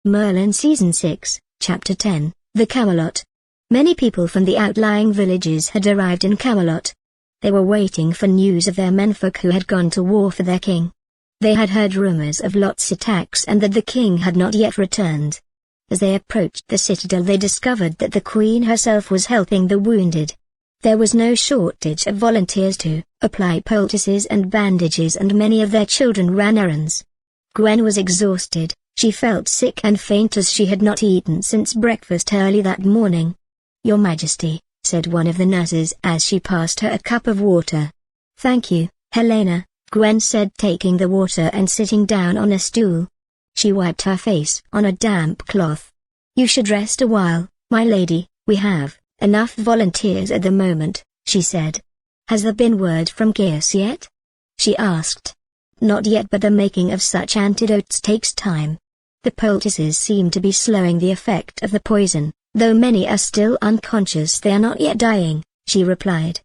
Merlin Season 6, Chapter 10, The Camelot. Many people from the outlying villages had arrived in Camelot. They were waiting for news of their menfolk who had gone to war for their king. They had heard rumors of Lot's attacks and that the king had not yet returned. As they approached the citadel, they discovered that the queen herself was helping the wounded. There was no shortage of volunteers to apply poultices and bandages, and many of their children ran errands. Gwen was exhausted. She felt sick and faint as she had not eaten since breakfast early that morning. "Your Majesty," said one of the nurses as she passed her a cup of water. "Thank you, Helena," Gwen said, taking the water and sitting down on a stool. She wiped her face on a damp cloth. "You should rest a while, my lady. We have enough volunteers at the moment," she said. "Has there been word from Gaius yet?" she asked. "Not yet, but the making of such antidotes takes time. The poultices seem to be slowing the effect of the poison, though many are still unconscious. They are not yet dying," she replied.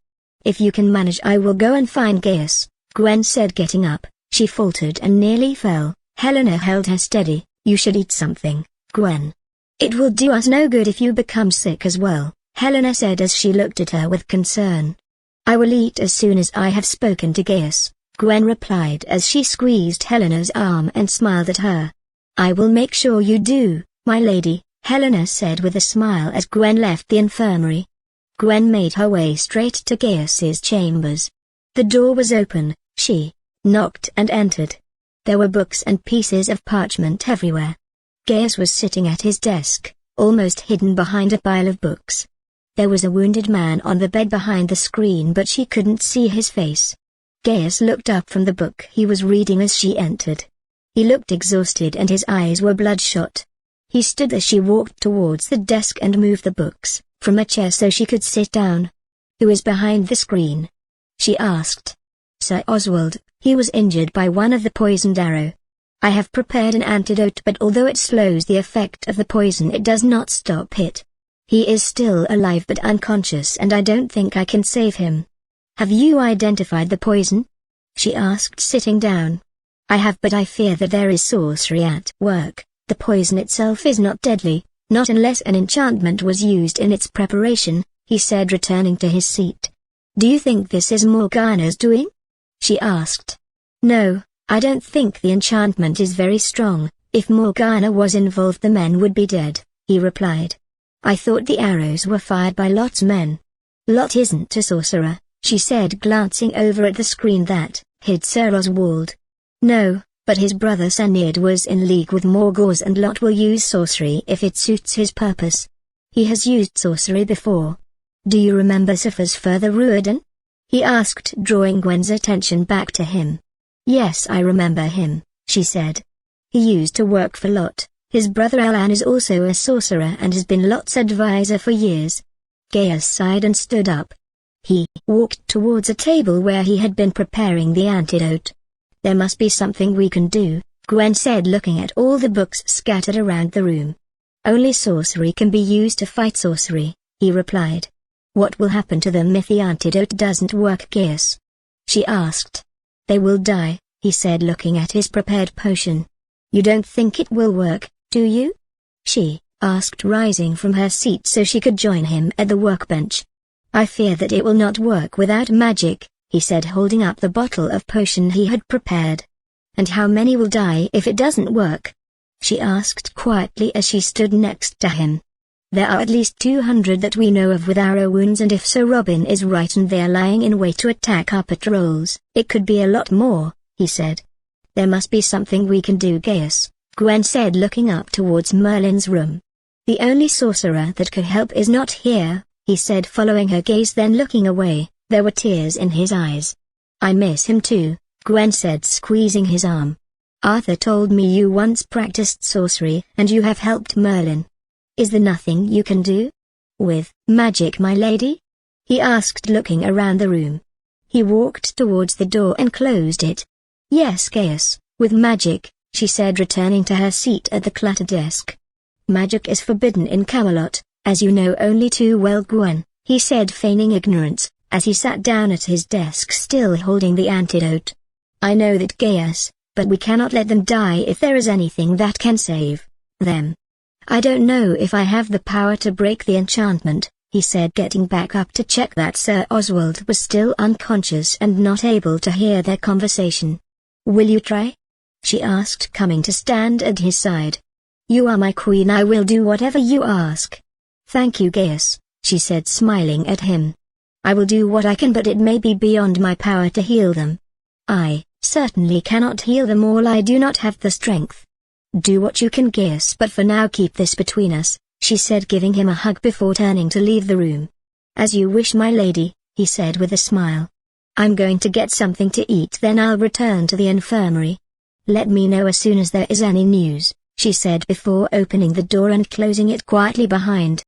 "If you can manage, I will go and find Gaius," Gwen said, getting up. She faltered and nearly fell. Helena held her steady. "You should eat something, Gwen. It will do us no good if you become sick as well," Helena said as she looked at her with concern. "I will eat as soon as I have spoken to Gaius," Gwen replied as she squeezed Helena's arm and smiled at her. "I will make sure you do, my lady," Helena said with a smile as Gwen left the infirmary. Gwen made her way straight to Gaius's chambers. The door was open. She knocked and entered. There were books and pieces of parchment everywhere. Gaius was sitting at his desk, almost hidden behind a pile of books. There was a wounded man on the bed behind the screen, but she couldn't see his face. Gaius looked up from the book he was reading as she entered. He looked exhausted and his eyes were bloodshot. He stood as she walked towards the desk and moved the books from a chair so she could sit down. "Who is behind the screen?" she asked. "Sir Oswald. He was injured by one of the poisoned arrow. I have prepared an antidote, but although it slows the effect of the poison, it does not stop it. He is still alive but unconscious, and I don't think I can save him." "Have you identified the poison?" she asked, sitting down. "I have, but I fear that there is sorcery at work. The poison itself is not deadly, not unless an enchantment was used in its preparation," he said, returning to his seat. "Do you think this is Morgana's doing?" she asked. "No, I don't think the enchantment is very strong. If Morgana was involved, the men would be dead," he replied. "I thought the arrows were fired by Lot's men." "Lot isn't a sorcerer," she said, glancing over at the screen that hid Sir Oswald. "No, but his brother Sanid was in league with Morgause, and Lot will use sorcery if it suits his purpose. He has used sorcery before. Do you remember Sif's Further Ruoden?" he asked, drawing Gwen's attention back to him. "Yes, I remember him," she said. "He used to work for Lot. His brother Alan is also a sorcerer and has been Lot's advisor for years." Gaius sighed and stood up. He walked towards a table where he had been preparing the antidote. "There must be something we can do," Gwen said, looking at all the books scattered around the room. "Only sorcery can be used to fight sorcery," he replied. "What will happen to them if the antidote doesn't work, Gaius?" she asked. "They will die," he said, looking at his prepared potion. "You don't think it will work, do you?" she asked, rising from her seat so she could join him at the workbench. "I fear that it will not work without magic," he said, holding up the bottle of potion he had prepared. "And how many will die if it doesn't work?" she asked quietly as she stood next to him. "There are at least 200 that we know of with arrow wounds, and if Sir Robin is right and they are lying in wait to attack our patrols, it could be a lot more," he said. "There must be something we can do, Gaius," Gwen said, looking up towards Merlin's room. "The only sorcerer that could help is not here," he said, following her gaze, then looking away. There were tears in his eyes. "I miss him too," Gwen said, squeezing his arm. "Arthur told me you once practiced sorcery and you have helped Merlin. Is there nothing you can do with magic, my lady?" he asked, looking around the room. He walked towards the door and closed it. "Yes, Gaius, with magic," she said, returning to her seat at the cluttered desk. "Magic is forbidden in Camelot, as you know only too well, Gwen," he said, feigning ignorance, as he sat down at his desk still holding the antidote. "I know that, Gaius, but we cannot let them die if there is anything that can save them. I don't know if I have the power to break the enchantment, he said, getting back up to check that Sir Oswald was still unconscious and not able to hear their conversation. Will you try? She asked, coming to stand at his side. You are my queen, I will do whatever you ask. Thank you, Gaius, she said, smiling at him. I will do what I can, but it may be beyond my power to heal them. I certainly cannot heal them all, I do not have the strength. Do what you can, Gaius, but for now keep this between us, she said, giving him a hug before turning to leave the room. As you wish, my lady, he said with a smile. I'm going to get something to eat, then I'll return to the infirmary. Let me know as soon as there is any news, she said before opening the door and closing it quietly behind